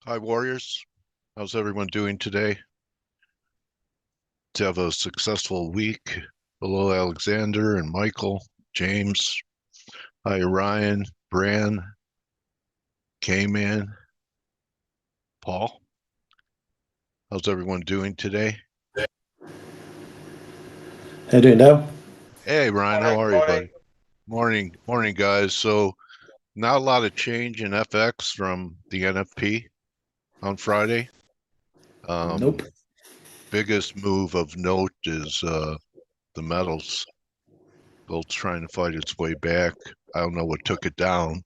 Hi, Warriors. How's everyone doing today? To have a successful week. Hello, Alexander and Michael, James. Hi, Ryan, Bran, Kman, Paul. How's everyone doing today? How you doing, Dale? Hey, Ryan, how Morning, are you, morning. buddy? Morning, guys. So, not a lot of change in FX from the NFP on Friday. Um, Nope. Biggest move of note is the metals. Gold's trying to fight its way back. I don't know what took it down.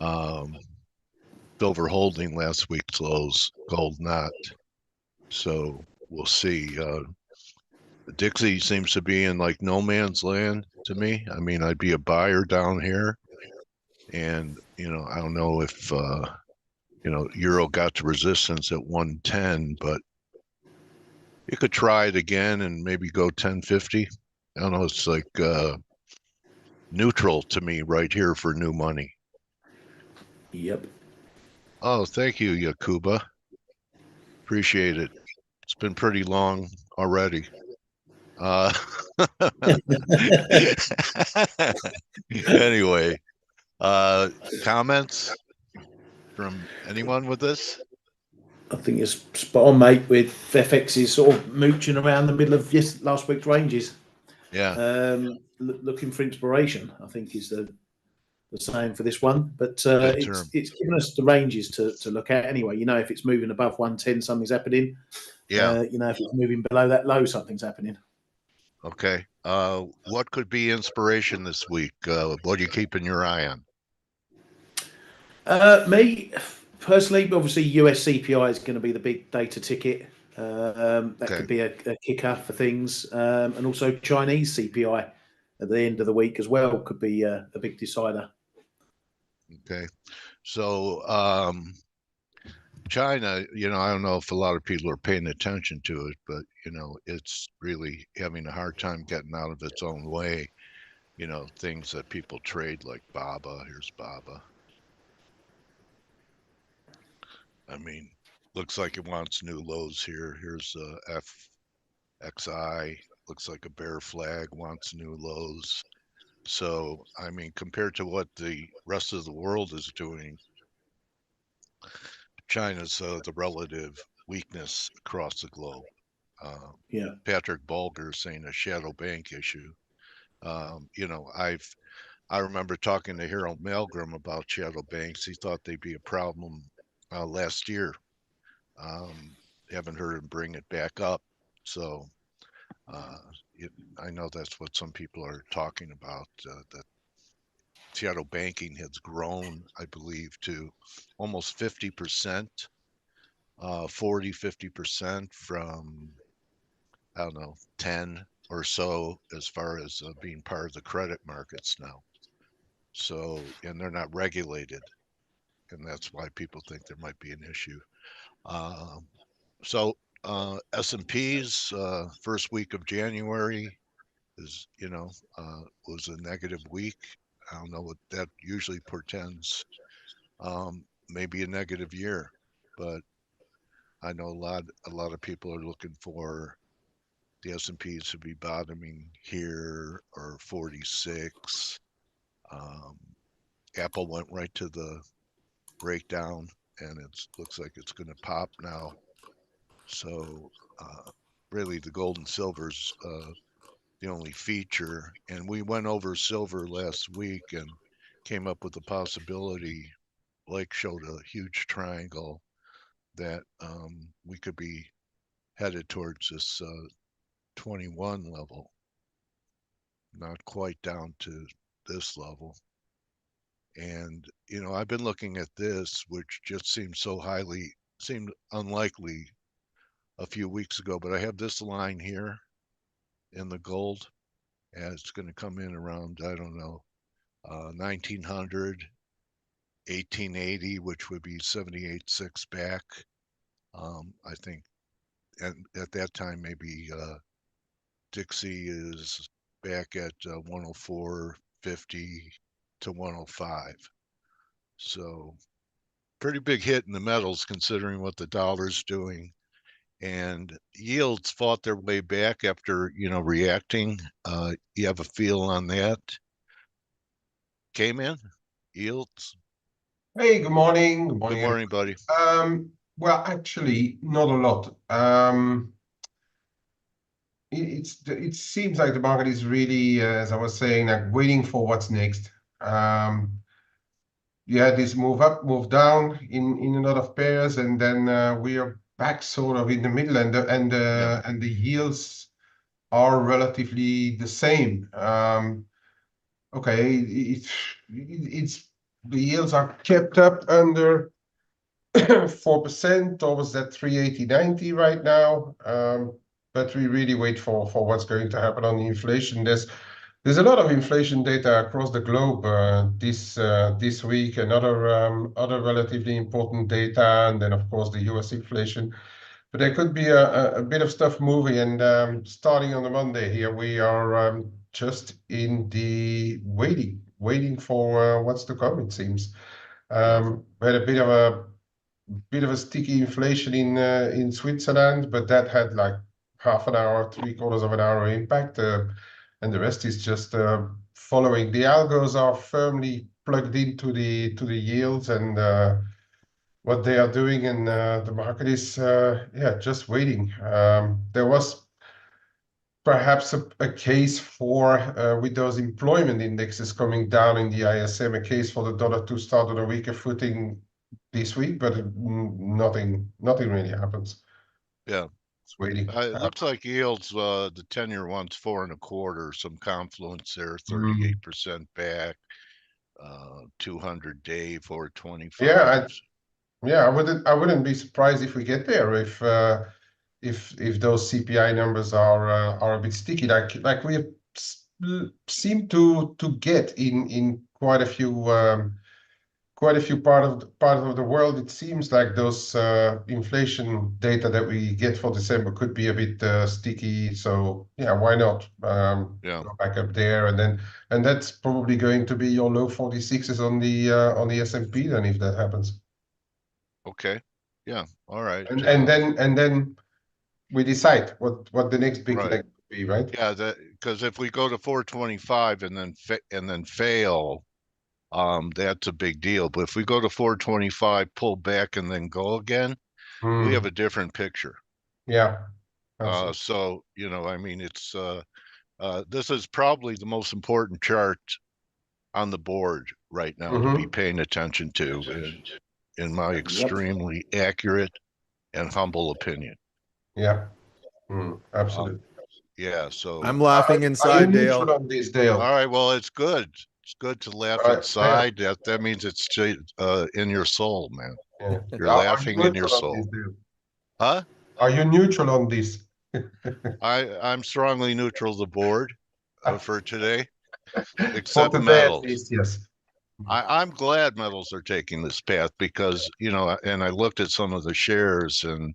Um, Silver holding last week's lows, gold not. So we'll see. Dixie seems to be in like no man's land to me. I mean, I'd be a buyer down here, and I don't know if Euro got to resistance at 110, but you could try it again and maybe go 1050. I don't know. It's like neutral to me right here for new money. Yep. Oh, thank you, Yakuba. Appreciate it. It's been pretty long already. Uh, anyway, uh, comments from anyone with this? I think it's spot on, mate, with FX's sort of mooching around the middle of last week's ranges. Yeah, Looking for inspiration, I think, is the same for this one. But good it's term. it's given us the ranges to look at anyway. If it's moving above 110, something's happening. Yeah, If it's moving below that low, something's happening. okay. What could be inspiration this week? What are you keeping your eye on? Me personally, obviously, US CPI is going to be the big data ticket. That Okay, could be a kicker for things, and also Chinese CPI at the end of the week as well could be a big decider. okay. So, China, I don't know if a lot of people are paying attention to it, but, it's really having a hard time getting out of its own way. Things that people trade like BABA. Here's BABA. I mean, looks like it wants new lows here. Here's F.A.C.E. Looks like a bear flag wants new lows. So, I mean, compared to what the rest of the world is doing, China's the relative weakness across the globe. Uh, Yeah, Patrick Bulger saying a shadow bank issue. I remember talking to Harold Milgram about shadow banks. He thought they'd be a problem last year. Um, haven't heard him bring it back up. So uh, it, I know that's what some people are talking about. That shadow banking has grown, I believe, to almost 50%, 50% from, I don't know, 10 or so as far as being part of the credit markets now. So, and they're not regulated. And that's why people think there might be an issue. Um, so S&P's first week of January is, was a negative week. I don't know what that usually portends. Maybe a negative year, but I know a lot of people are looking for the S&Ps to be bottoming here or 46. Um, Apple went right to the breakdown, and it looks like it's going to pop now. So really, the gold and silver's the only feature. And we went over silver last week and came up with the possibility. Blake showed a huge triangle that we could be headed towards this 21 level, not quite down to this level. And, I've been looking at this, which just seemed unlikely a few weeks ago, but I have this line here in the gold, and it's going to come in around, I don't know, 1900, 1880, which would be 78.6 back. I think, and at that time, maybe Dixie is back at 104.50 to 105. So pretty big hit in the metals considering what the dollar's doing. And yields fought their way back after, reacting. You have a feel on that? Kman, yields? Hey, good morning. Good Good morning, morning, buddy. well, actually, not a lot. It seems like the market is really, as I was saying, like waiting for what's next. You had this move up, move down in a lot of pairs, and then we are back sort of in the middle, Yeah, and the yields are relatively the same. Okay, it's the yields are kept up under 4% towards that 380.90 right now. But we really wait for what's going to happen on the inflation. There's a lot of inflation data across the globe this week, and other relatively important data, and then of course the US inflation. But there could be a bit of stuff moving, and starting on the Monday here, we are just in the waiting for what's to come, it seems. yeah, We had a bit of a sticky inflation in Switzerland, but that had like half an hour, three-quarters of an hour impact, and the rest is just following. The algos are firmly plugged into the yields and what they are doing, and the market is just waiting. There was perhaps a case for with those employment indexes coming down in the ISM, a case for the dollar to start on a weaker footing this week, but nothing really happens. yeah. It's waiting. It looks like yields, the 10-year one's 4.25, some confluence there, Mm. 38% back, 200-day Yeah, 425s. I wouldn't be surprised if we get there if those CPI numbers are a bit sticky, like we seem to get in quite a few part of the world. It seems like those inflation data that we get for December could be a bit sticky. So yeah, why not Yeah. go back up there, and that's probably going to be your low 46s on the S&P then if that happens. Okay. Yeah. All right. And then we decide what the next big Right. leg would be, right? Yeah. Because if we go to 425 and then fail, that's a big deal. But if we go to 425, pull back and then go again, we have Hmm. a different picture. Yeah, absolutely. So I mean, it's this is probably the most important chart on the board right now to be Hmm. paying attention to, in my Yep. extremely accurate and humble opinion. Yeah, Uh, absolutely. yeah. So, I'm laughing Are you inside, neutral Dale. on this, Dale? all right. Well, it's good. It's good to laugh All right, Dale. inside. That means it's in your soul, man. Yeah. You're Are you laughing in your neutral on this, soul. Dale? Huh? Are you neutral on this? I'm strongly neutral to the board for today, For except today, at metals. least, yes. I'm glad metals are taking this path because, and I looked at some of the shares and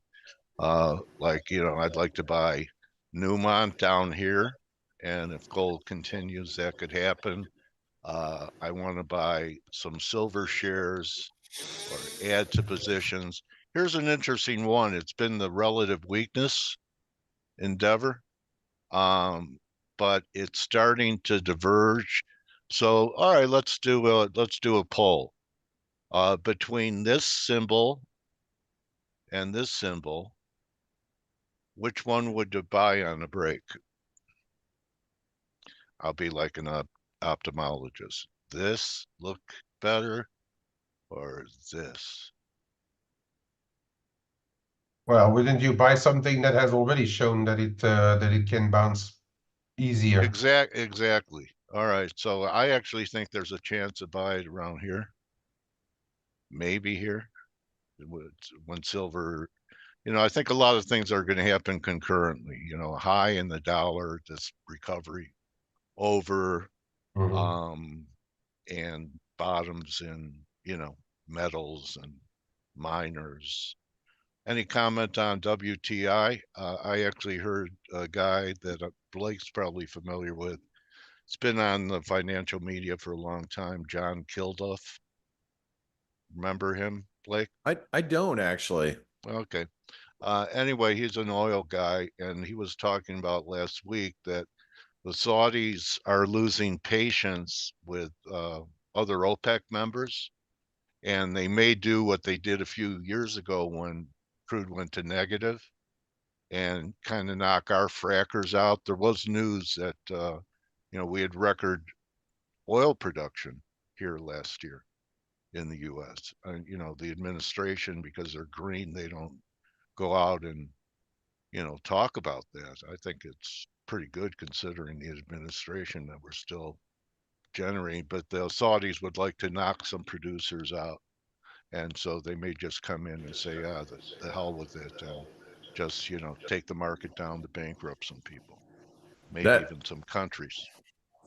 like, I'd like to buy Newmont down here. And if gold continues, that could happen. I want to buy some silver shares or add to positions. Here's an interesting one. It's been the relative weakness endeavor, but it's starting to diverge. So, all right, let's do a poll between this symbol and this symbol. Which one would you buy on a break? I'll be like an ophthalmologist. This look better or this? Well, wouldn't you buy something that has already shown that it can bounce easier? Exactly. All right. So I actually think there's a chance to buy it around here, maybe here, when silver. I think a lot of things are going to happen concurrently. High in the dollar, this recovery over, Hmm. um, and bottoms in, metals and miners. Any comment on WTI? I actually heard a guy that Blake's probably familiar with. It's been on the financial media for a long time, John Kilduff. Remember him, Blake? I don't actually. Okay. Anyway, he's an oil guy, and he was talking about last week that the Saudis are losing patience with other OPEC members, and they may do what they did a few years ago when crude went to negative and kind of knock our frackers out. There was news that we had record oil production here last year in the U.S. And the administration, because they're green, they don't go out and talk about that. I think it's pretty good considering the administration that we're still generating. But the Saudis would like to knock some producers out, and so they may just come in and say, the hell with it, and just take the market down to bankrupt some people, maybe even some countries.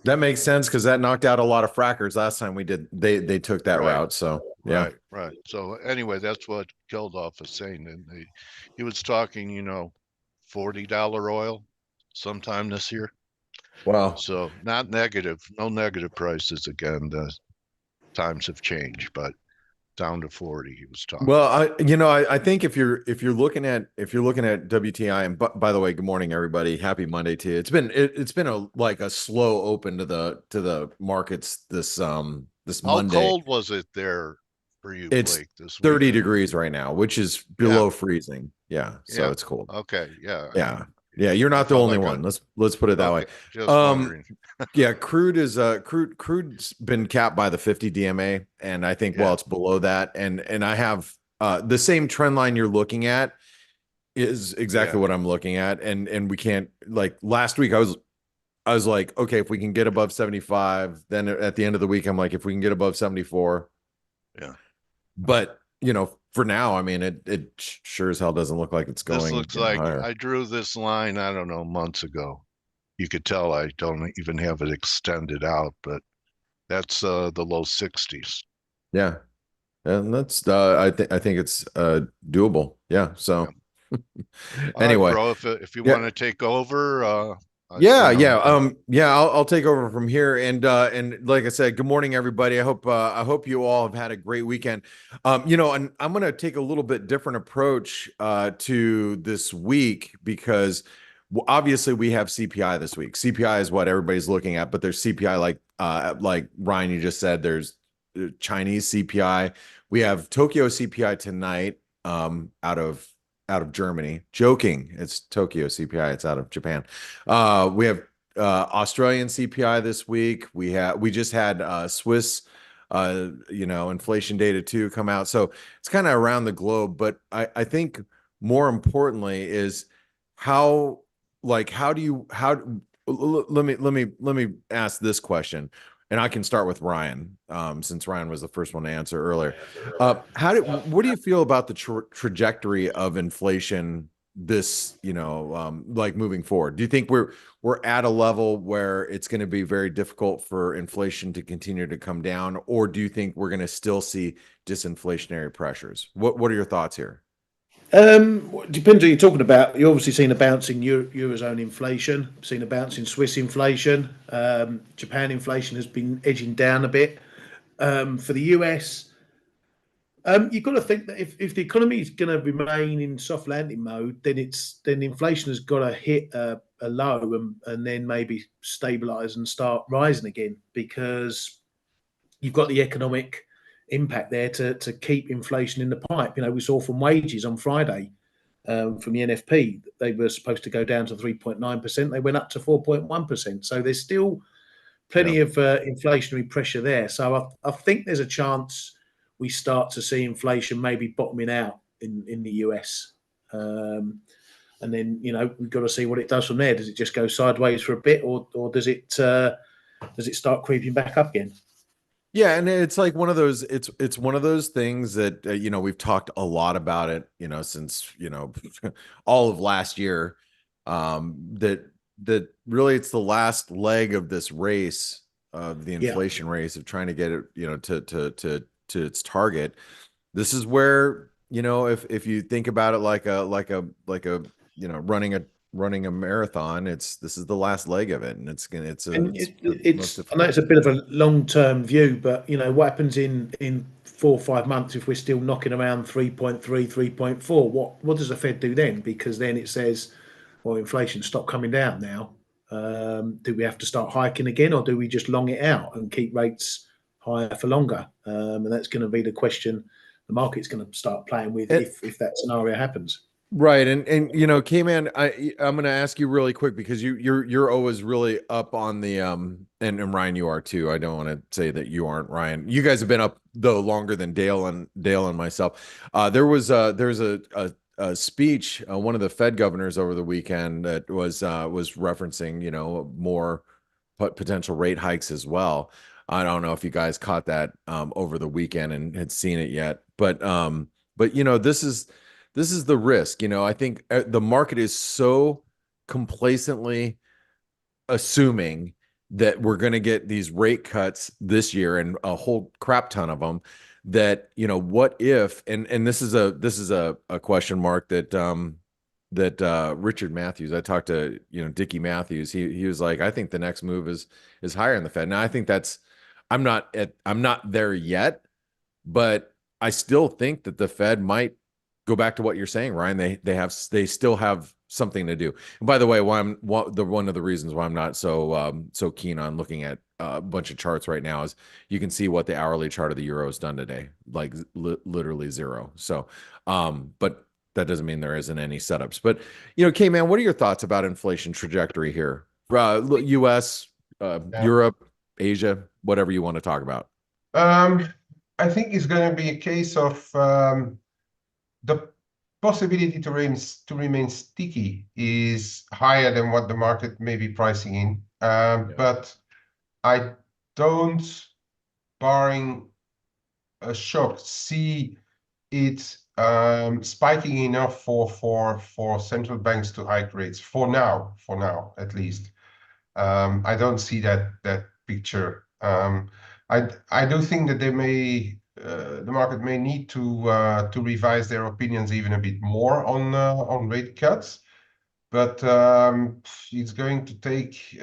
That makes sense because that knocked out a lot of frackers last time we did. They took that route. So yeah, right. So anyway, that's what Geldof was saying, and he was talking, $40 oil sometime this year. Wow. So not negative, no negative prices again. The times have changed, but down to 40 he was talking. Well, I think if you're looking at WTI, and by the way, good morning everybody, happy Monday to you. It's been a slow open to the markets this Monday. How cold was it there for you, it's Blake, this 30 weekend? degrees right now, which is below freezing. Yeah, so it's cold. Okay, yeah. Yeah, you're not the only one. Let's put it that way. Just wondering. Yeah, crude's been capped by the 50 DMA, and I think while it's below that, and I have the same trend line you're looking at is exactly what I'm looking at, and we can't, like last week I was like, okay, if we can get above 75, then at the end of the week I'm like, if we can get above 74, but for now, I mean, it sure as hell doesn't look like it's going. This looks like higher. I drew this line, I don't know, months ago. You could tell I don't even have it extended out, but that's the low 60s. Yeah, and that's I think it's doable. Yeah. So anyway, right, bro, if you want to take over, I'll take over from here. And like I said, good morning, everybody. I hope you all have had a great weekend. And I'm going to take a little bit different approach to this week because obviously we have CPI this week. CPI is what everybody's looking at, but there's CPI like Ryan, you just said, there's Chinese CPI. We have Tokyo CPI tonight out of Germany. Joking, it's Tokyo CPI. It's out of Japan. We have Australian CPI this week. We just had Swiss, inflation data too come out. So it's kind of around the globe. But I think more importantly is let me ask this question. And I can start with Ryan, since Ryan was the first one to answer earlier. What do you feel about the trajectory of inflation this, moving forward? Do you think we're at a level where it's going to be very difficult for inflation to continue to come down, or do you think we're going to still see disinflationary pressures? What are your thoughts here? Depends what you're talking about. You're obviously seen a bounce in Eurozone inflation, seen a bounce in Swiss inflation. Japan inflation has been edging down a bit. For the US, you've got to think that if the economy is going to remain in soft landing mode, then inflation has got to hit a low and then maybe stabilize and start rising again, because you've got the economic impact there to keep inflation in the pipe. We saw from wages on Friday from the NFP, they were supposed to go down to 3.9%. They went up to 4.1%. So there's still plenty of inflationary pressure there. So I think there's a chance we start to see inflation maybe bottoming out in the US. And then, we've got to see what it does from there. Does it just go sideways for a bit, or does it start creeping back up again? Yeah, and it's like one of those. It's one of those things that we've talked a lot about it. Since all of last year. That really it's the last leg of this race of the inflation race of trying to get it to its target. This is where if you think about it like a running a marathon, this is the last leg of it, and I know it's a bit of a long-term view, but what happens in 4 or 5 months, if we're still knocking around 3.3, 3.4, what does the Fed do then? Because then it says, well, inflation stopped coming down now. Do we have to start hiking again, or do we just long it out and keep rates higher for longer? And that's going to be the question the market's going to start playing with if that scenario happens. Right. And you know, Kman, I'm going to ask you really quick because you're always really up on the and Ryan, you are too. I don't want to say that you aren't, Ryan. You guys have been up though longer than Dale and myself. There's a speech, one of the Fed governors over the weekend that was referencing, you know, more potential rate hikes as well. I don't know if you guys caught that over the weekend and had seen it yet, but you know, this is the risk. You know, I think the market is so complacently assuming that we're going to get these rate cuts this year and a whole crap ton of them, that, you know, what if, and this is a question mark that Richard Matthews, I talked to, you know, Dickie Matthews, he was like, I think the next move is higher in the Fed. Now I think I'm not there yet, but I still think that the Fed might go back to what you're saying, Ryan. They still have something to do. And by the way, one of the reasons why I'm not so keen on looking at a bunch of charts right now is you can see what the hourly chart of the euro has done today, like literally zero. So, but that doesn't mean there isn't any setups. But you know, Kman, what are your thoughts about inflation trajectory here? U.S., Europe, Asia, whatever you want to talk about. I think it's going to be a case of the possibility to remain sticky is higher than what the market may be pricing in. But I don't, barring a shock, see it spiking enough for central banks to hike rates for now at least. I don't see that picture. I do think that the market may need to revise their opinions even a bit more on rate cuts, but it's going to take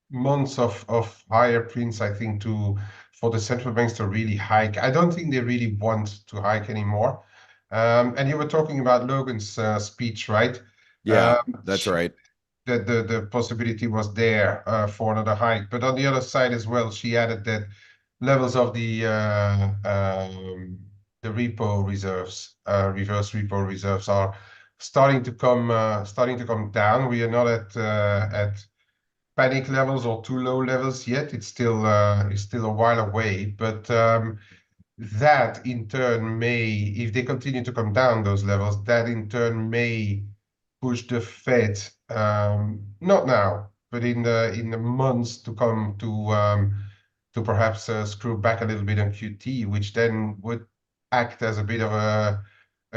months of higher prints, I think, for the central banks to really hike. I don't think they really want to hike anymore. And you were talking about Logan's speech, right? Yeah, that's right. That the possibility was there for another hike. But on the other side as well, she added that levels of the repo reserves, reverse repo reserves, are starting to come down. We are not at panic levels or too low levels yet. It's still a while away, but that in turn may, if they continue to come down those levels, that in turn may push the Fed, not now, but in the months to come, to perhaps screw back a little bit on QT, which then would act as a bit of a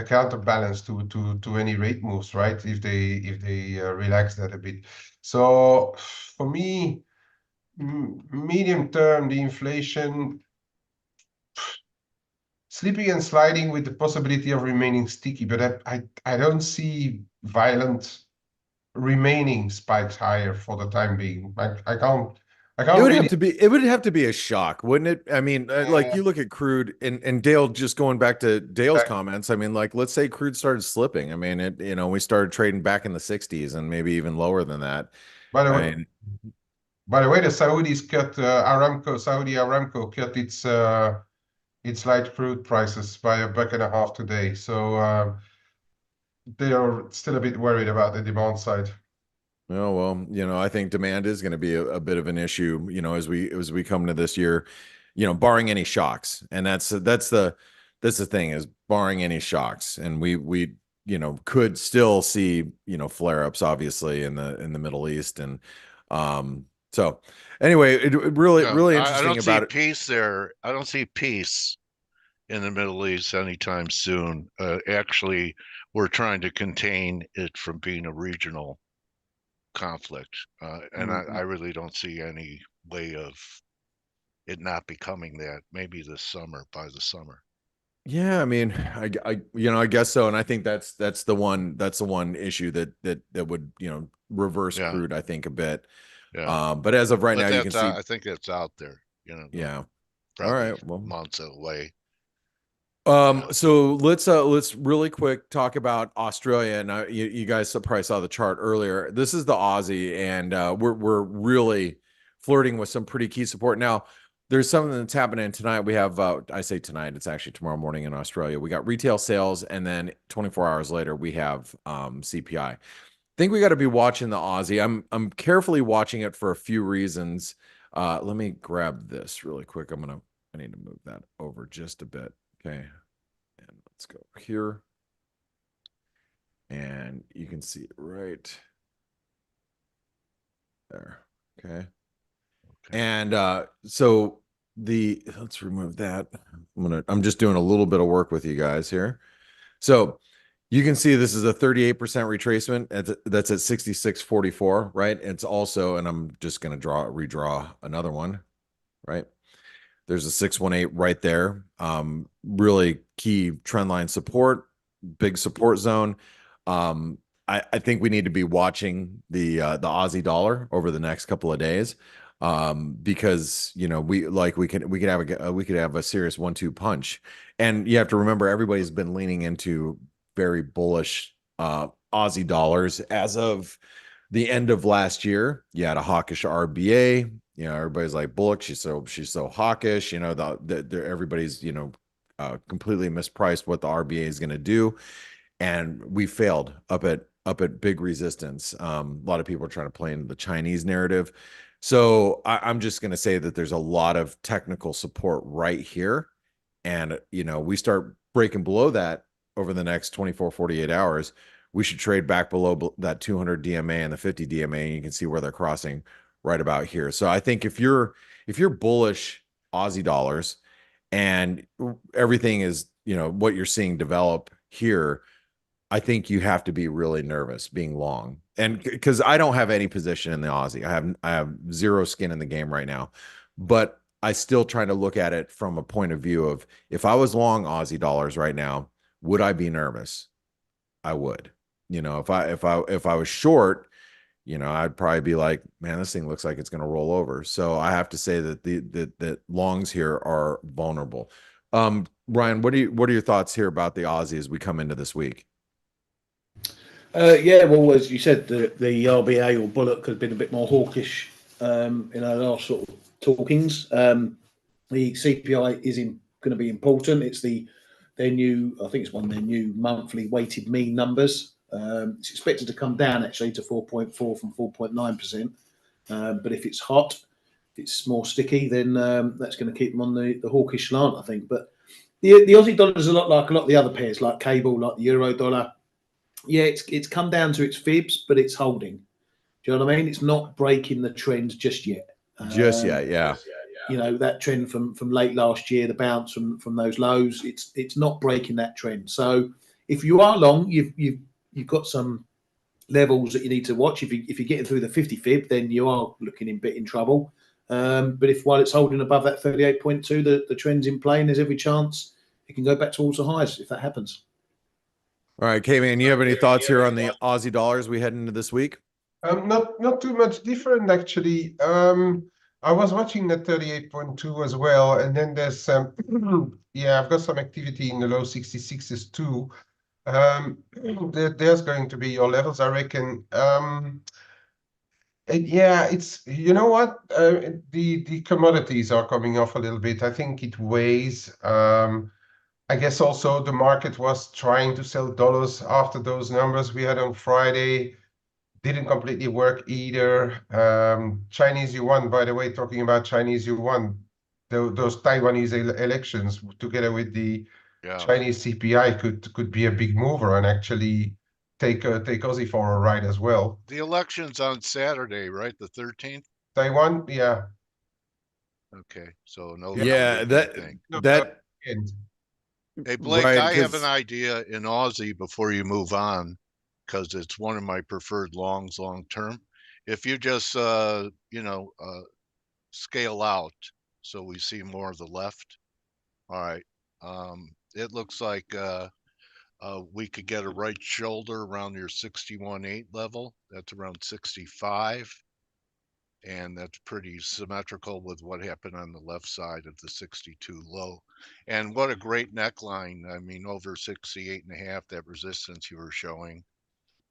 counterbalance to any rate moves, right? If they relax that a bit. So for me, medium term, the inflation slipping and sliding with the possibility of remaining sticky, but I don't see violent remaining spikes higher for the time being. I can't It would really. have to be a shock, wouldn't it? I mean, like you look at crude and Dale, just going back to Dale's comments. I mean, like, let's say crude started slipping. I mean, we started trading back in the 60s and maybe even lower than that. By the I way, mean, the Saudis cut Saudi Aramco cut its light crude prices by $1.50 today. So they are still a bit worried about the demand side. oh, well, I think demand is going to be a bit of an issue, as we come to this year, barring any shocks. And that's the thing, is barring any shocks. And we could still see, flare-ups obviously in the Middle East. And so anyway, it really interesting I don't about see it. peace there. I don't see peace in the Middle East anytime soon. Actually, we're trying to contain it from being a regional conflict. And I really don't see any way of it not becoming that, maybe by the summer. Yeah, I mean, I guess so. And I think that's the one issue that would, reverse Yeah. crude, I think, a bit. Yeah. But as of right But now, you can see, I think it's out there, yeah. probably right. Well, months away. So let's really quick talk about Australia. And you guys probably saw the chart earlier. This is the Aussie, and we're really flirting with some pretty key support. Now, there's something that's happening tonight. We have I say tonight, it's actually tomorrow morning in Australia. We got retail sales, and then 24 hours later we have CPI. I think we got to be watching the Aussie. I'm carefully watching it for a few reasons. Let me grab this really quick. I need to move that over just a bit. Okay. And let's go here. And you can see it right there. Okay. And so let's remove that. I'm just doing a little bit of work with you guys here. So you can see this is a 38% retracement. That's at 66.44, right? It's also, and I'm just going to redraw another one, right? There's a 618 right there. Really key trend line support, big support zone. I think we need to be watching the Aussie dollar over the next couple of days, because we could have a serious 1-2 punch, and you have to remember everybody's been leaning into very bullish Aussie dollars as of the end of last year. You had a hawkish RBA. Everybody's like, Bullock, she's so hawkish. Everybody's completely mispriced what the RBA is going to do, and we failed up at big resistance. A lot of people are trying to play into the Chinese narrative, so I'm just going to say that there's a lot of technical support right here, and we start breaking below that over the next 24, 48 hours. We should trade back below that 200 DMA and the 50 DMA, and you can see where they're crossing right about here. So I think if you're bullish Aussie dollars and everything is, what you're seeing develop here, I think you have to be really nervous being long. And because I don't have any position in the Aussie. I have zero skin in the game right now. But I still trying to look at it from a point of view of, if I was long Aussie dollars right now, would I be nervous? I would. If I was short, I'd probably be like, man, this thing looks like it's going to roll over. So I have to say that the longs here are vulnerable. Ryan, what are your thoughts here about the Aussie as we come into this week? Yeah, well, as you said, the RBA or Bullock has been a bit more hawkish in our last sort of talkings. The CPI is going to be important. It's their new, I think it's one of their new monthly weighted mean numbers. It's expected to come down actually to 4.4 from 4.9%. But if it's hot, if it's more sticky, then that's going to keep them on the hawkish slant, I think. But the Aussie dollar is a lot like a lot of the other pairs, like cable, like the euro dollar. Yeah, it's come down to its fibs, but it's holding. Do you know what I mean? It's not breaking the trend just yet. Yeah. That trend from late last year, the bounce from those lows, it's not breaking that trend. So if you are long, you've got some levels that you need to watch. If you're getting through the 50 fib, then you are looking a bit in trouble. But while it's holding above that 38.2, the trend's in play, and there's every chance it can go back towards the highs if that happens. All right, Kman, you have any thoughts here on the Aussie dollars we head into this week? Not too much different actually. I was watching the 38.2 as well, and then there's some yeah, I've got some activity in the low 66s too. There's going to be your levels, I reckon. Yeah, it's what the commodities are coming off a little bit. I think it weighs. I guess also the market was trying to sell dollars after those numbers we had on Friday. Didn't completely work either. Chinese yuan, by the way, talking about Chinese yuan, those Taiwanese elections together with the Chinese CPI could be a big mover and actually take Aussie for a ride as well. The election's on Saturday, right? The 13th? Taiwan, yeah. Okay, so no. Yeah, that. Hey, Blake, right, I have an idea in Aussie before you move on, because it's one of my preferred longs long term. If you just, scale out so we see more of the left. All right. It looks like we could get a right shoulder around your 61.8 level. That's around 65. and that's pretty symmetrical with what happened on the left side of the 62 low. And what a great neckline. I mean, over 68.5, that resistance you were showing.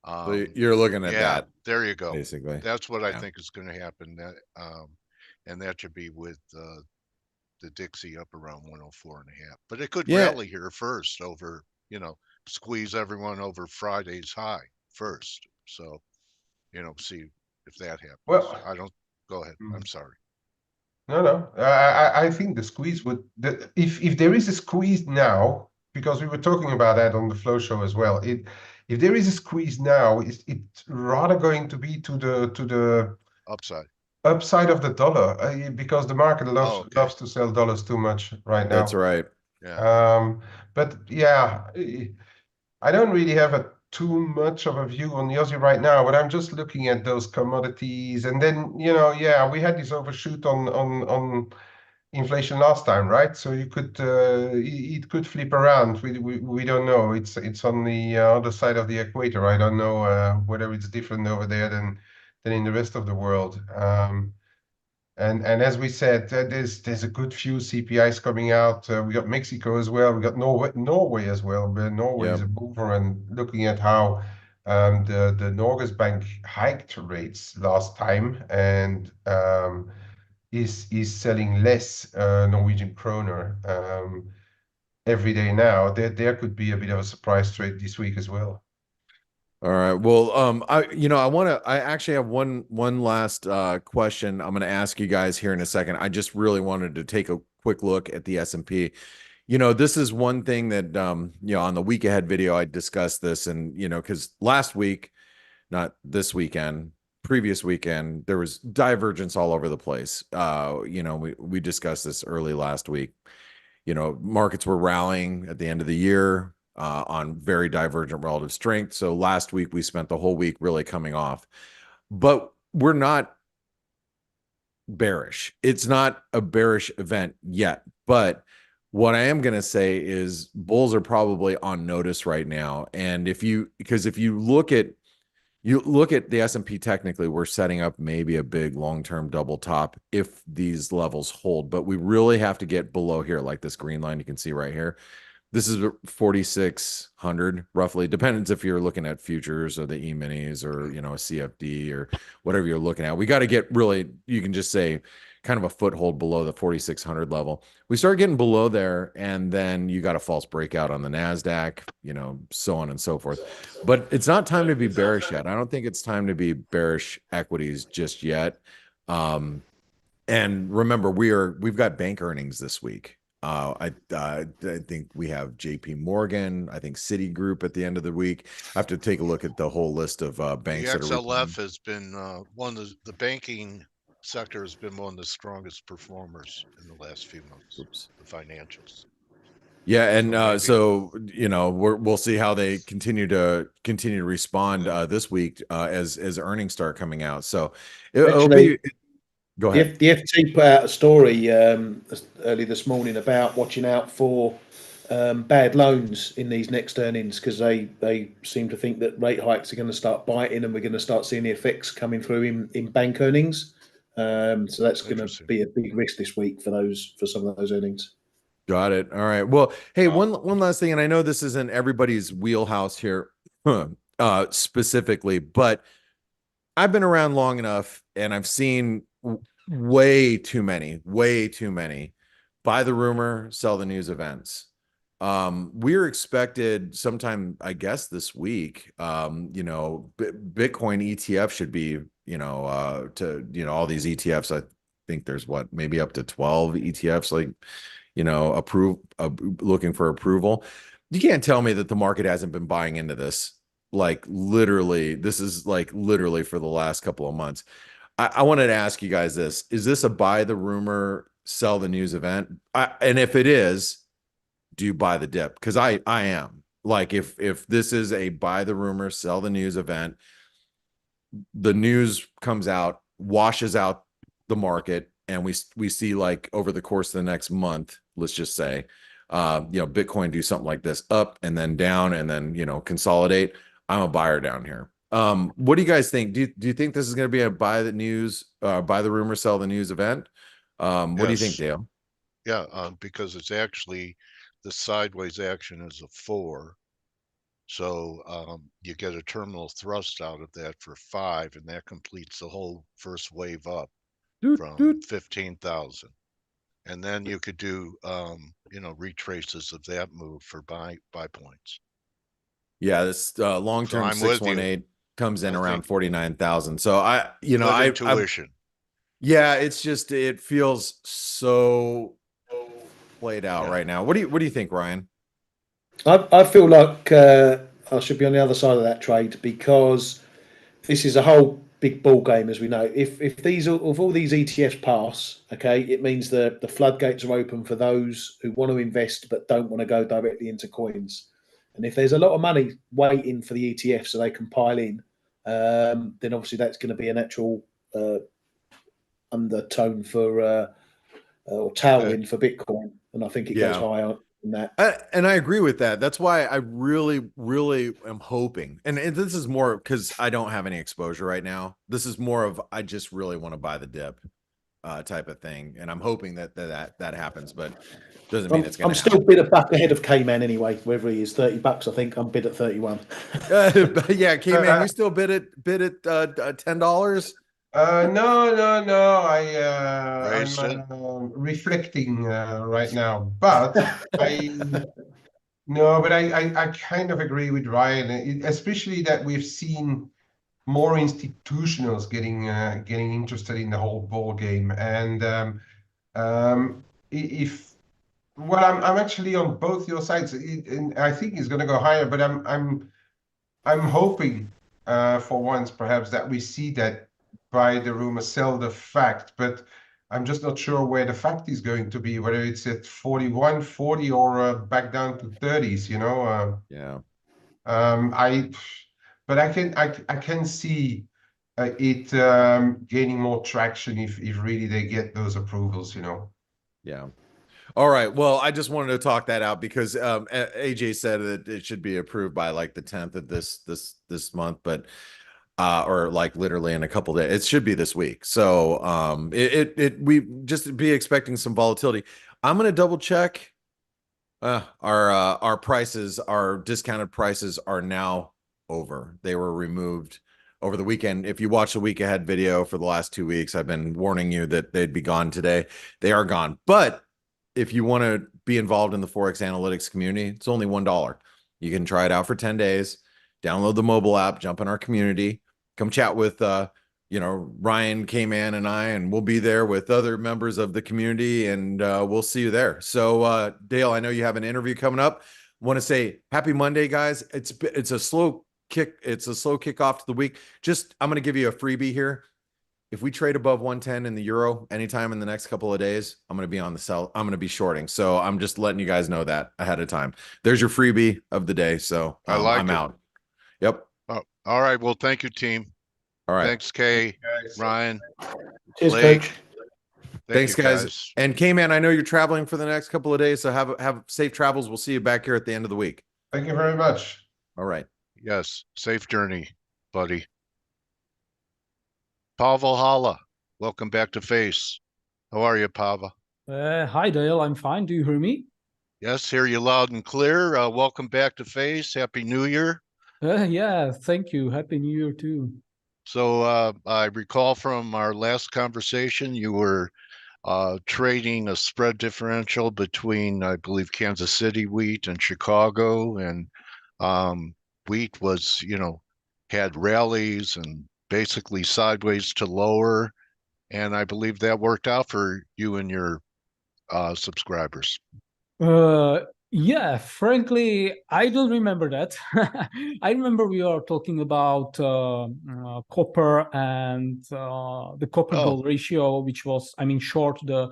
So you're looking at Yeah, that there you go. basically. That's what I Yeah. think is going to happen. That and that should be with the Dixie up around 104.5. But it could Yeah. rally here first over, squeeze everyone over Friday's high first. So, see if that happens. Well, I don't go ahead. I'm sorry. no. I think the squeeze would, if there is a squeeze now, because we were talking about that on the flow show as well. If there is a squeeze now, it's rather going to be to the Upside of the dollar, because the market loves to sell dollars too much right now. That's right. Yeah. But yeah, I don't really have too much of a view on the Aussie right now, but I'm just looking at those commodities, and then yeah, we had this overshoot on inflation last time, right? So you could it could flip around. We don't know. It's on the other side of the equator. I don't know whether it's different over there than in the rest of the world. And as we said, there's a good few CPIs coming out. We got Mexico as well. We got Norway as well. But Norway is a mover, and looking at how the Norges Bank hiked rates last time, and is selling less Norwegian kroner every day now. There could be a bit of a surprise trade this week as well. All right. Well, I actually have one last question I'm going to ask you guys here in a second. I just really wanted to take a quick look at the S&P. This is one thing that, on the week ahead video, I discussed this, and, because last week, not this weekend, previous weekend, there was divergence all over the place. We discussed this early last week. Markets were rallying at the end of the year on very divergent relative strength. So last week we spent the whole week really coming off, but we're not bearish. It's not a bearish event yet, but what I am going to say is bulls are probably on notice right now. And if you look at the S&P, technically we're setting up maybe a big long-term double top if these levels hold, but we really have to get below here, like this green line you can see right here. This is 4,600 roughly. Depends if you're looking at futures or the E-minis or, a CFD or whatever you're looking at. We got to get really, you can just say kind of a foothold below the 4,600 level. We start getting below there, and then you got a false breakout on the NASDAQ, so on and so forth. But it's not time to be bearish yet. I don't think it's time to be bearish equities just yet. And remember, we've got bank earnings this week. I think we have JP Morgan, I think Citigroup at the end of the week. I have to take a look at the whole list of banks. The XLF has been one of the banking sector has been one of the strongest performers in the last few months. The financials. Yeah, and we'll see how they continue to respond this week as earnings start coming out. So it'll be. Go ahead. The FT put out a story early this morning about watching out for bad loans in these next earnings, because they seem to think that rate hikes are going to start biting, and we're going to start seeing the effects coming through in bank earnings. So that's going to be a big risk this week for some of those earnings. Got it. All right. Well, hey, one last thing, and I know this isn't everybody's wheelhouse here specifically, but I've been around long enough, and I've seen way too many buy the rumor, sell the news events. We're expected sometime, I guess, this week. Bitcoin ETF should be, all these ETFs. I think there's maybe up to 12 ETFs, looking for approval. You can't tell me that the market hasn't been buying into this. This is literally for the last couple of months. I wanted to ask you guys this. Is this a buy the rumor, sell the news event? And if it is, do you buy the dip? Because I am. If this is a buy the rumor, sell the news event, the news comes out, washes out the market, and we see over the course of the next month, let's just say, Bitcoin do something like this, up and then down and then, consolidate. I'm a buyer down here. What do you guys think? Do you think this is going to be a buy the news, buy the rumor, sell the news event? What do you think, Yes. Dale? Yeah, because it's actually the sideways action is a 4. So you get a terminal thrust out of that for 5, and that completes the whole first wave up from 15,000. And then you could do, retraces of that move for buy points. Yeah, this So long-term I'm with you. 618 comes in I around think 49,000. So good intuition. yeah, it's just, it feels so played out right now. What do you think, Ryan? I feel like I should be on the other side of that trade because this is a whole big ball game, as we know. If all these ETFs pass, okay, it means the floodgates are open for those who want to invest but don't want to go directly into coins. And if there's a lot of money waiting for the ETF so they can pile in, then obviously that's going to be a natural undertone for or tailwind for Bitcoin, and I think it goes higher than that. And I agree with that. That's why I really, really am hoping. And this is more because I don't have any exposure right now. This is more of I just really want to buy the dip type of thing, and I'm hoping that happens, but doesn't mean it's going to happen. I'm still bid a buck ahead of Kman anyway. Whether he is $30, I think I'm bid at 31. Yeah, Kman, you still bid at $10? No. I'm reflecting right now, but I kind of agree with Ryan, especially that we've seen more institutionals getting interested in the whole ball game, and if well, I'm actually on both your sides, and I think it's going to go higher, but I'm hoping for once perhaps that we see that buy the rumor, sell the fact, but I'm just not sure where the fact is going to be, whether it's at 41, 40, or back down to 30s, Yeah. But I can see it gaining more traction if really they get those approvals, Yeah. All right. Well, I just wanted to talk that out because AJ said that it should be approved by like the 10th of this month, but or like literally in a couple of days. It should be this week. So we just be expecting some volatility. I'm gonna double check. Our prices, our discounted prices are now over. They were removed over the weekend. If you watch the week ahead video for the last 2 weeks, I've been warning you that they'd be gone today. They are gone. But if you want to be involved in the ForexAnalytix community, it's only $1. You can try it out for 10 days, download the mobile app, jump in our community, come chat with Ryan, Kman, and I, and we'll be there with other members of the community, and we'll see you there. So Dale, I know you have an interview coming up. Want to say happy Monday, guys. It's a slow kick. It's a slow kickoff to the week. I'm going to give you a freebie here. If we trade above 110 in the euro anytime in the next couple of days, I'm going to be on the sell. I'm going to be shorting. So I'm just letting you guys know that ahead of time. There's your freebie of the day. So I'm out. Yep. Oh, all right. Well, thank you, team. All right. Thanks, Kay, Ryan. Cheers, Blake. Coach. Thanks, guys. And Kman, I know you're traveling for the next couple of days, so have safe travels. We'll see you back here at the end of the week. Thank you very much. All right. Yes. Safe journey, buddy. Pavel Hala, welcome back to F.A.C.E. How are you, Pavel? Hi, Dale. I'm fine. Do you hear me? Yes, hear you loud and clear. Welcome back to F.A.C.E. Happy New Year. Yeah, thank you. Happy New Year, too. So I recall from our last conversation, you were trading a spread differential between, I believe, Kansas City wheat and Chicago, and wheat was, had rallies and basically sideways to lower, and I believe that worked out for you and your subscribers. Yeah, frankly, I don't remember that. I remember we are talking about copper and the copper gold ratio, which was, short the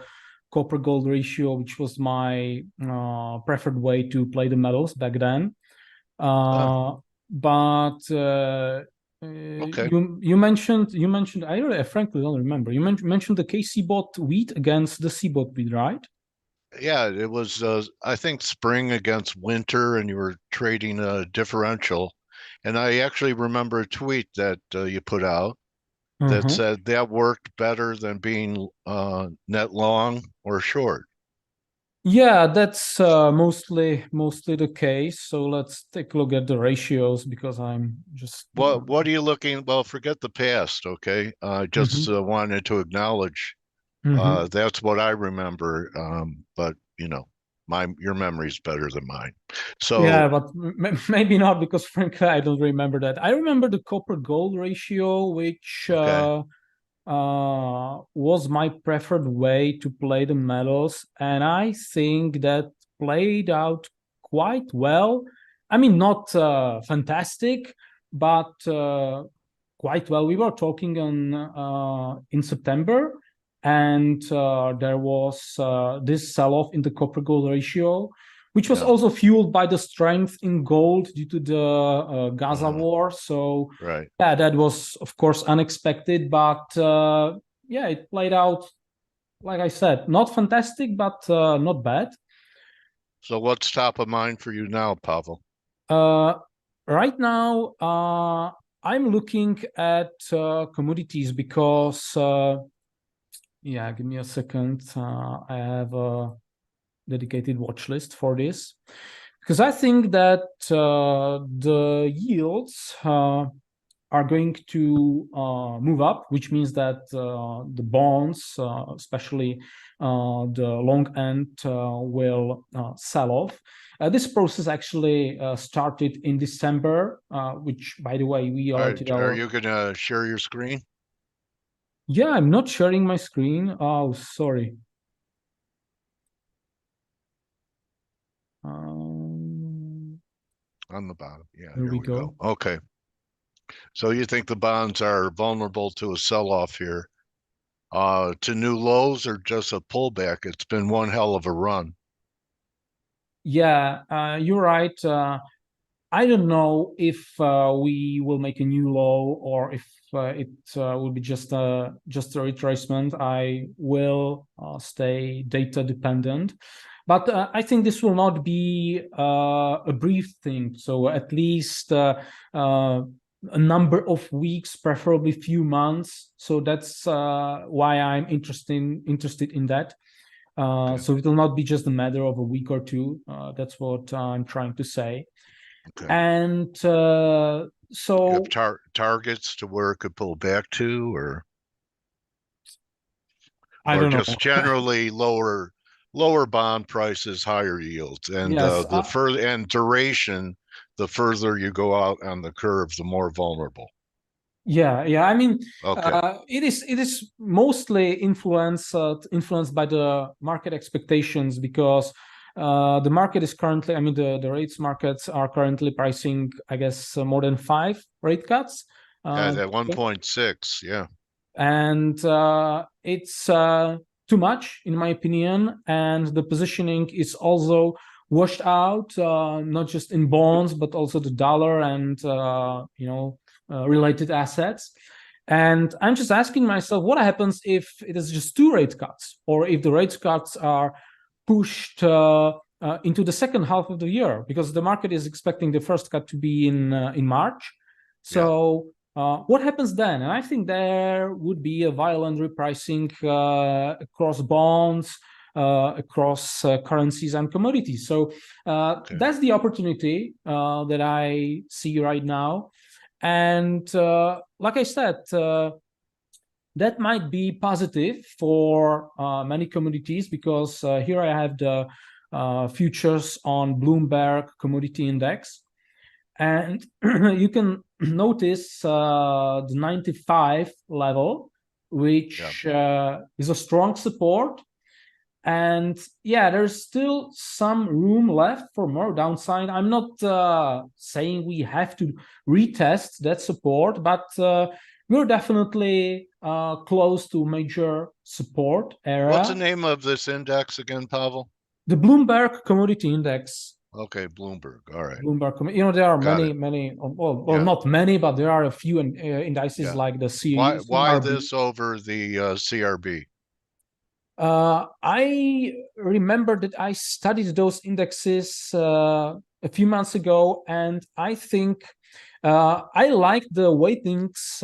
copper gold ratio, which was my preferred way to play the metals back then. But Okay. you mentioned I frankly don't remember. You mentioned the KC-bot wheat against the C-bot wheat, right? Yeah, it was I think spring against winter, and you were trading a differential, And I actually remember a tweet that you put out that Mhm. said that worked better than being net long or short. Yeah, that's mostly the case. So let's take a look at the ratios because I'm just What are you looking? Well, forget the past, okay? I just Mhm. wanted to acknowledge Mhm. that's what I remember. But you know, your memory's better than mine. Yeah, So but maybe not because frankly I don't remember that. I remember the copper gold ratio, which okay, was my preferred way to play the metals, and I think that played out quite well. I mean, not fantastic, but quite well. We were talking on in September, and there was this sell-off in the copper gold ratio, which was yeah, also fueled by the strength in gold due to the Gaza uh, war. So right. yeah, that was of course unexpected, but yeah, it played out like I said, not fantastic, but not bad. So what's top of mind for you now, Pavel? Uh, right now, I'm looking at commodities because yeah, give me a second. I have a dedicated watch list for this because I think that the yields are going to move up, which means that the bonds, especially the long end, will sell off. This process actually started in December, which, by the way, we already Are our. you gonna share your screen Yeah, I'm not sharing my screen. Oh, sorry. on the bottom? Yeah, Here here we we go. go. Okay. So you think the bonds are vulnerable to a sell-off here, to new lows or just a pullback? It's been one hell of a run. Yeah, you're right. I don't know if we will make a new low or if it will be just a retracement. I will stay data dependent, but I think this will not be a brief thing. So at least a number of weeks, preferably few months. So that's why I'm interested in that. Okay. So it will not be just a matter of a week or two. That's what I'm trying to say. Okay. And You so have targets to where it could pull back to, I or don't know. just generally lower bond prices, higher yields, and Yes, the further and duration, the further you go out on the curve, the more vulnerable. yeah. I mean, Okay. it is mostly influenced by the market expectations because the market is currently, I mean, the rates markets are currently pricing, I guess, more than 5 rate cuts. At 1.6, yeah. And it's too much in my opinion, and the positioning is also washed out, not just in bonds but also the dollar and related assets. And I'm just asking myself what happens if it is just 2 rate cuts, or if the rate cuts are pushed into the second half of the year, because the market is expecting the first cut to be in March. So what happens then? And I think there would be a violent repricing across bonds, across currencies and commodities. So that's the opportunity that I see right now. And like I said, that might be positive for many commodities, because here I have the futures on Bloomberg Commodity Index. And you can notice the 95 level, which is a strong support. And yeah, there's still some room left for more downside. I'm not saying we have to retest that support, but we're definitely close to major support area. What's the name of this index again, Pavel? The Bloomberg Commodity Index. Okay, Bloomberg. All right. Bloomberg. There are many. Well, not many, but there are a few indices like the CRB. Why this over the CRB? I remember that I studied those indexes a few months ago, and I think I like the weightings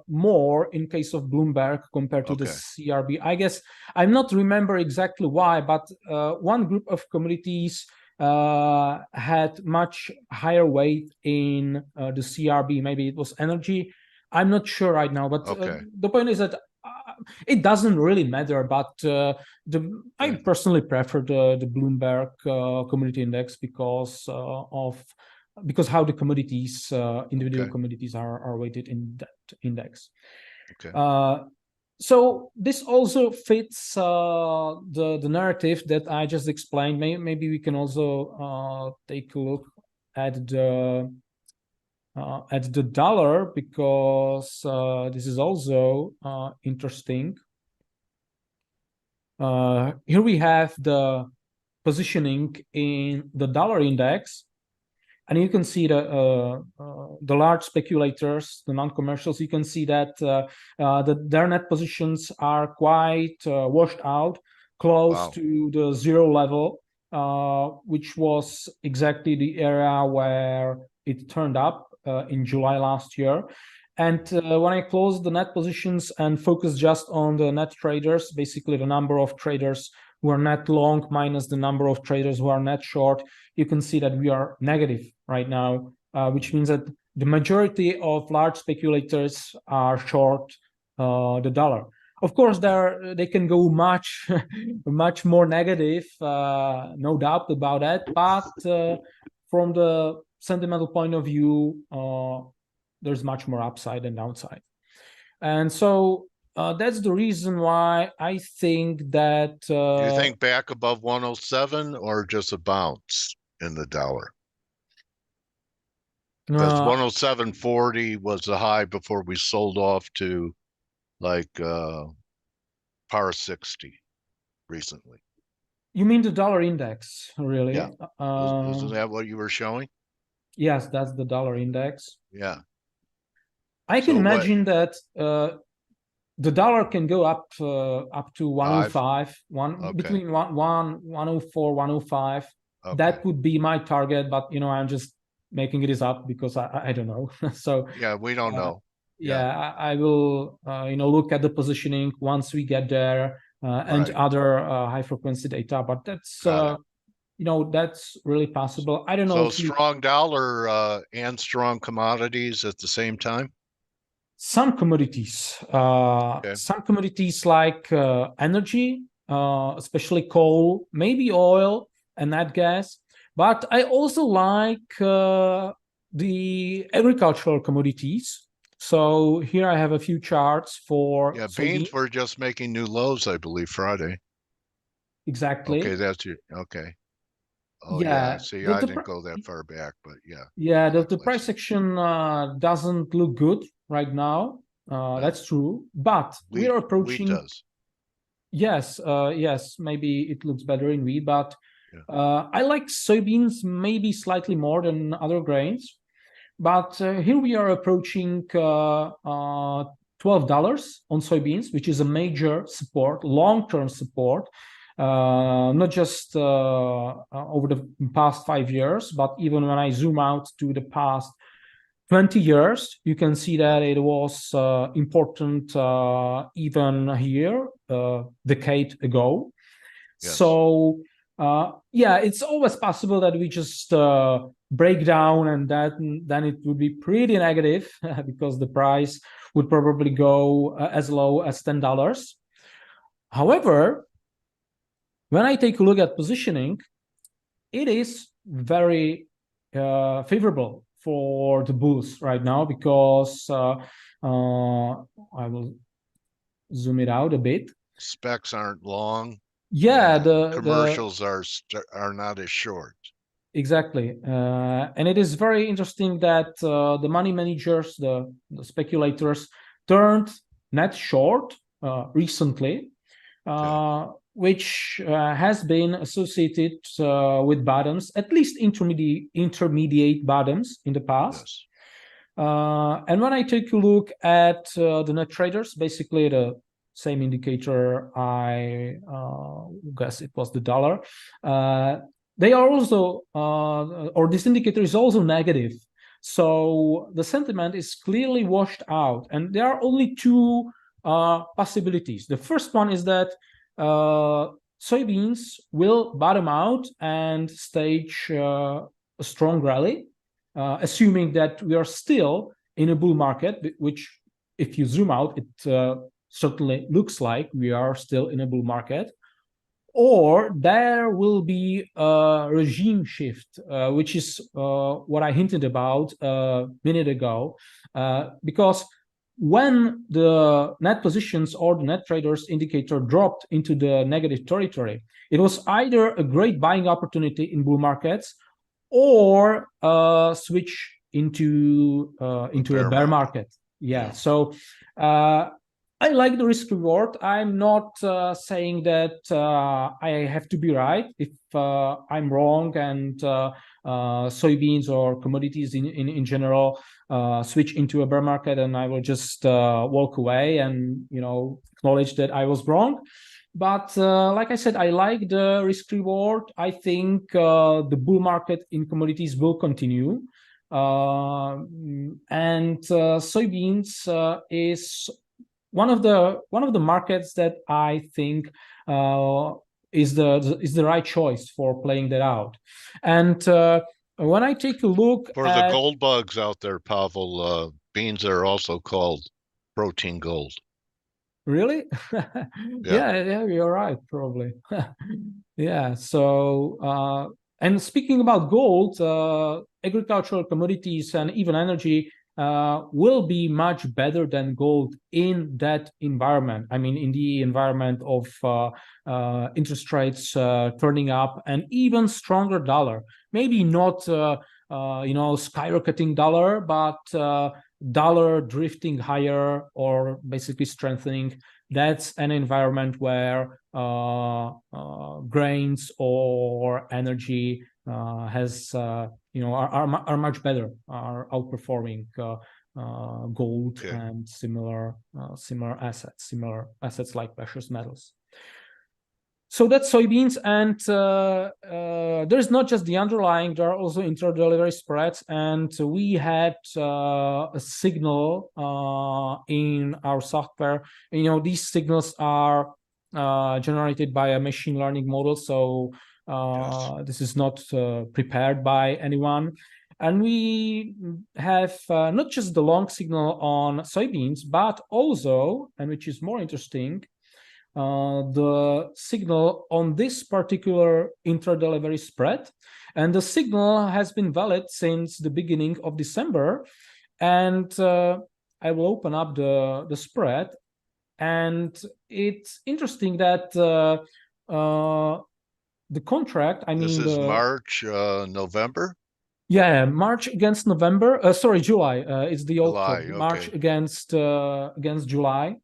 more in case of Bloomberg compared to the CRB. I guess I'm not remember exactly why, but one group of commodities had much higher weight in the CRB. Maybe it was energy. I'm not sure right now, but the point is that it doesn't really matter. But I personally prefer the Bloomberg Commodity Index because how the commodities, individual commodities are weighted in that index. So this also fits the narrative that I just explained. Maybe we can also take a look at the dollar, because this is also interesting. Here we have the positioning in the dollar index. And you can see the large speculators, the non-commercials. You can see that their net positions are quite washed out, close to the zero level, which was exactly the area where it turned up in July last year. And when I close the net positions and focus just on the net traders, basically the number of traders who are net long minus the number of traders who are net short, you can see that we are negative right now, which means that the majority of large speculators are short the dollar. Of course, they can go much more negative, no doubt about that. But from the sentimental point of view, there's much more upside than downside. And so that's the reason why I think that... Do you think back above 107 or just a bounce in the dollar? Because 107.40 was the high before we sold off to like par 60 recently. You mean the dollar index, really? Yeah. Isn't that what you were showing? Yes, that's the dollar index. Yeah. I can imagine that the dollar can go up to 105, between 104, 105. That would be my target, but I'm just making it up because I don't know. So yeah, we don't know. Yeah, I will look at the positioning once we get there and other high frequency data. But that's that's really possible. I don't know. So strong dollar and strong commodities at the same time. Some commodities, like energy, especially coal, maybe oil and nat gas. But I also like the agricultural commodities. So here I have a few charts for beans were just making new lows, I believe, Friday. Exactly. Okay, that's your Oh yeah. See, I didn't go that far back, but yeah. Yeah, the price action doesn't look good right now. That's true, but we are approaching. Wheat does. Yes, yes, maybe it looks better in wheat, but I like soybeans maybe slightly more than other grains. But here we are approaching $12 on soybeans, which is a major support, long-term support, not just over the past 5 years, but even when I zoom out to the past 20 years, you can see that it was important even here, a decade ago. Yes. So, it's always possible that we just break down and then it would be pretty negative because the price would probably go as low as $10. However, when I take a look at positioning, it is very favorable for the bulls right now because I will zoom it out a bit. Specs aren't long. Yeah, the commercials are not as short. Exactly, and it is very interesting that the money managers, the speculators, turned net short recently, which has been associated with bottoms, at least intermediate bottoms in the past. Yes. And when I take a look at the net traders, basically the same indicator, I guess it was the dollar. They are also, or this indicator is also negative. So the sentiment is clearly washed out, and there are only two possibilities. The first one is that soybeans will bottom out and stage a strong rally, assuming that we are still in a bull market, which, if you zoom out, it certainly looks like we are still in a bull market. Or there will be a regime shift, which is what I hinted about a minute ago, because when the net positions or the net traders indicator dropped into the negative territory, it was either a great buying opportunity in bull markets or a switch into a bear market. Yeah. So I like the risk reward. I'm not saying that I have to be right. If I'm wrong and soybeans or commodities in general switch into a bear market, and I will just walk away and acknowledge that I was wrong. But like I said, I like the risk reward. I think the bull market in commodities will continue. And soybeans is one of the markets that I think is the right choice for playing that out. And when I take a look for the gold bugs out there, Pavel, beans are also called protein gold. Really? Yeah, you're right, probably. Yeah. So and speaking about gold, agricultural commodities and even energy will be much better than gold in that environment. I mean, in the environment of interest rates turning up and even stronger dollar. Maybe not skyrocketing dollar, but dollar drifting higher or basically strengthening. That's an environment where grains or energy are much better, are outperforming gold and similar assets like precious metals. So that's soybeans, and there's not just the underlying, there are also intra-delivery spreads, and we had a signal in our software. These signals are generated by a machine learning model, so this is not prepared by anyone. And we have not just the long signal on soybeans, but also, and which is more interesting, the signal on this particular intra-delivery spread. And the signal has been valid since the beginning of December. And I will open up the spread. And it's interesting that the contract, this is March, November? Yeah, March against November. Sorry, July. It's the old July, code. March against July.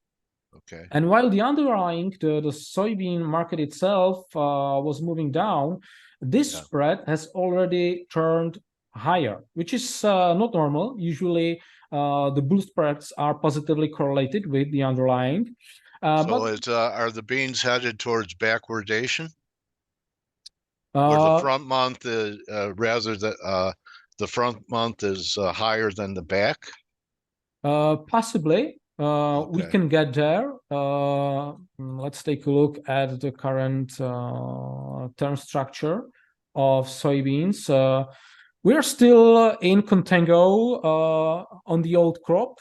Okay. And while the underlying, the soybean market itself was moving down, this spread has already turned higher, which is not normal. Usually, the bull spreads are positively correlated with the underlying. So are the beans headed towards backwardation? Where the front month is the front month is higher than the back? Possibly. We can get there. Let's take a look at the current term structure of soybeans. We are still in contango on the old crop.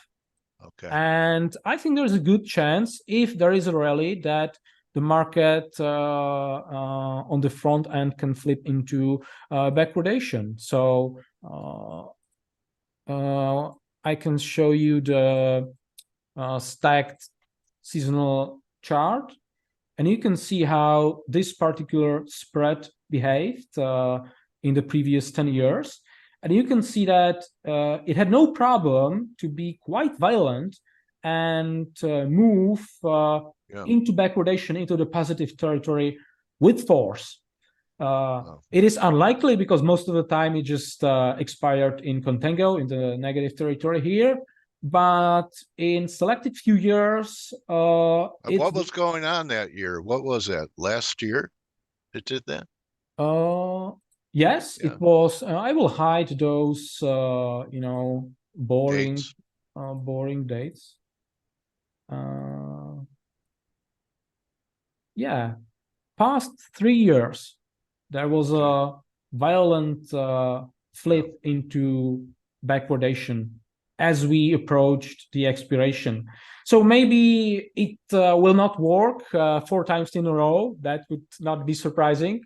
Okay. And I think there's a good chance, if there is a rally, that the market on the front end can flip into backwardation. So I can show you the stacked seasonal chart, and you can see how this particular spread behaved in the previous 10 years. And you can see that it had no problem to be quite violent and move into backwardation, into the positive territory with force. It is unlikely because most of the time it just expired in contango, in the negative territory here. But in selected few years, what was going on that year? What was that? Last year it did that? Yes, Yeah. it was. I will hide those, boring, Dates. boring dates. Yeah, past 3 years, there was a violent flip into backwardation as we approached the expiration. So maybe it will not work 4 times in a row. That would not be surprising.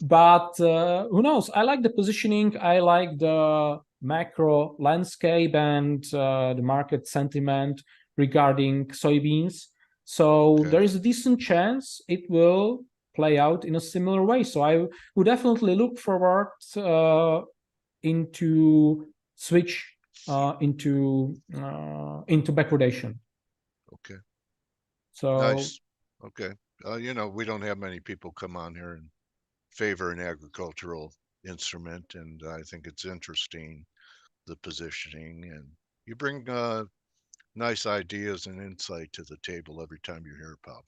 But who knows? I like the positioning. I like the macro landscape and the market sentiment regarding soybeans. So there is a decent chance it will play out in a similar way. So I would definitely look forward into switch into backwardation. Okay. So Nice. Okay. We don't have many people come on here and favor an agricultural instrument, and I think it's interesting, the positioning, and you bring nice ideas and insight to the table every time you're here, Pavel.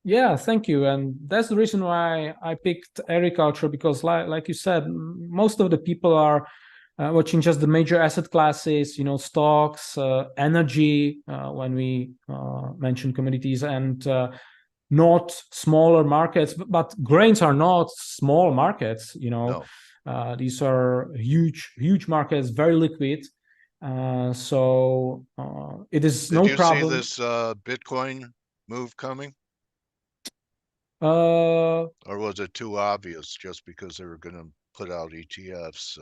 yeah, thank you. And that's the reason why I picked agriculture, because like you said, most of the people are watching just the major asset classes, stocks, energy, when we mention commodities, and not smaller markets. But grains are not small markets, No. These are huge markets, very liquid. So it is no Did you problem. see this Bitcoin move coming? Or was it too obvious just because they were going to put out ETFs?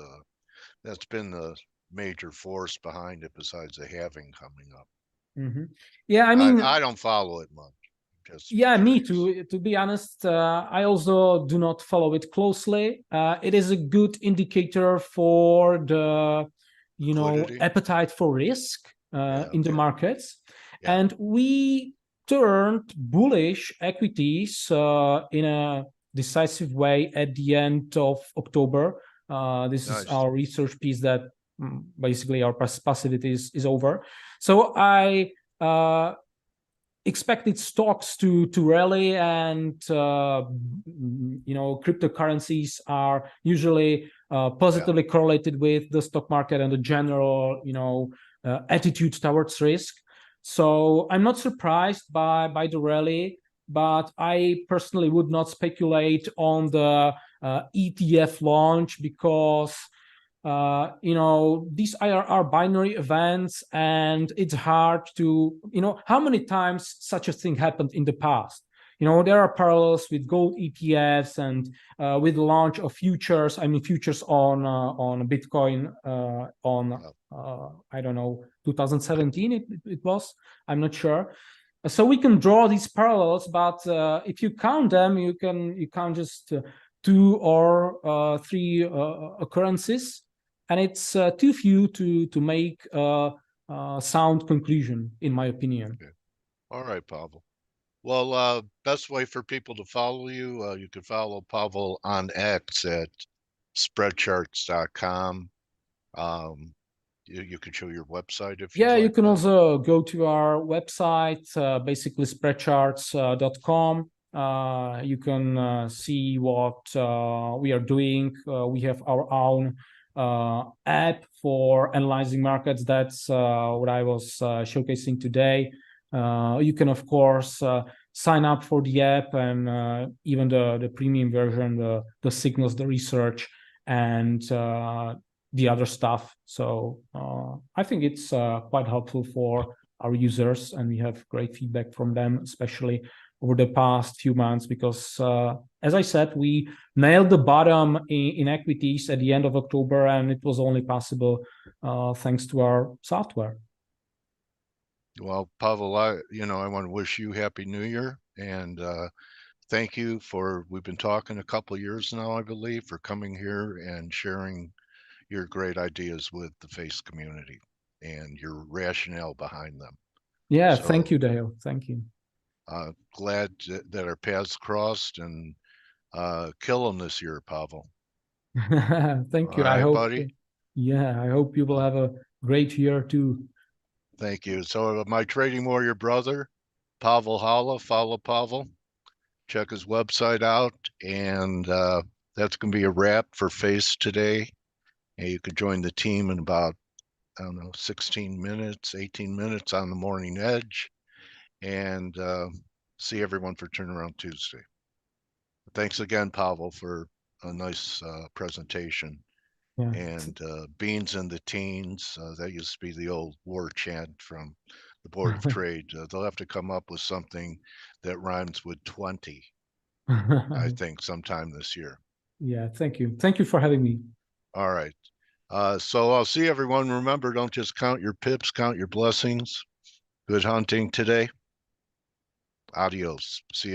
That's been the major force behind it besides the halving coming up. Yeah, I mean, I don't follow it much. Just yeah, me curious. too. To be honest, I also do not follow it closely. It is a good indicator for the, Liquidity? appetite for risk Yeah, in the okay. markets. Yeah. And we turned bullish equities in a decisive way at the end of October. This is Nice. our research piece that basically our passivity is over. So I expected stocks to rally, and cryptocurrencies are usually positively correlated with the stock market and the general attitude towards risk. So I'm not surprised by the rally, but I personally would not speculate on the ETF launch, because these are binary events, and it's hard to, how many times such a thing happened in the past. There are parallels with gold ETFs, and with the launch of futures on Bitcoin on I don't know, 2017 it was, I'm not sure. So we can draw these parallels, but if you count them, you count just 2 or 3 occurrences, and it's too few to make a sound conclusion, in my opinion. Okay. All right, Pavel. Well, best way for people to follow you, you can follow Pavel on X at spreadcharts.com. You can show your website if you'd Yeah, like. you can also go to our website, basically spreadcharts.com. You can see what we are doing. We have our own app for analyzing markets. That's what I was showcasing today. You can, of course, sign up for the app, and even the premium version, the signals, the research, and the other stuff. So I think it's quite helpful for our users, and we have great feedback from them, especially over the past few months, because as I said, we nailed the bottom in equities at the end of October, and it was only possible thanks to our software. Well, Pavel, I want to wish you Happy New Year, and thank you we've been talking a couple of years now, I believe, for coming here and sharing your great ideas with the F.A.C.E community and your rationale behind them. Yeah, So, thank you, Dale. Thank you. Glad that our paths crossed, and kill them this year, Pavel. Thank you. All I right, hope. buddy. Yeah, I hope you will have a great year too. Thank you. So my trading warrior brother, Pavel Hala, follow Pavel, check his website out, and that's going to be a wrap for F.A.C.E today. And you could join the team in about, I don't know, 16 minutes, 18 minutes on the morning edge, and see everyone for Turnaround Tuesday. Thanks again, Pavel, for a nice presentation. Yeah. And beans in the teens, that used to be the old war chant from the Board of Trade. They'll have to come up with something that rhymes with 20, I think, sometime this year. Yeah, thank you. Thank you for having me. All right. So I'll see everyone. Remember, don't just count your pips, count your blessings. Good hunting today. Adios. See you.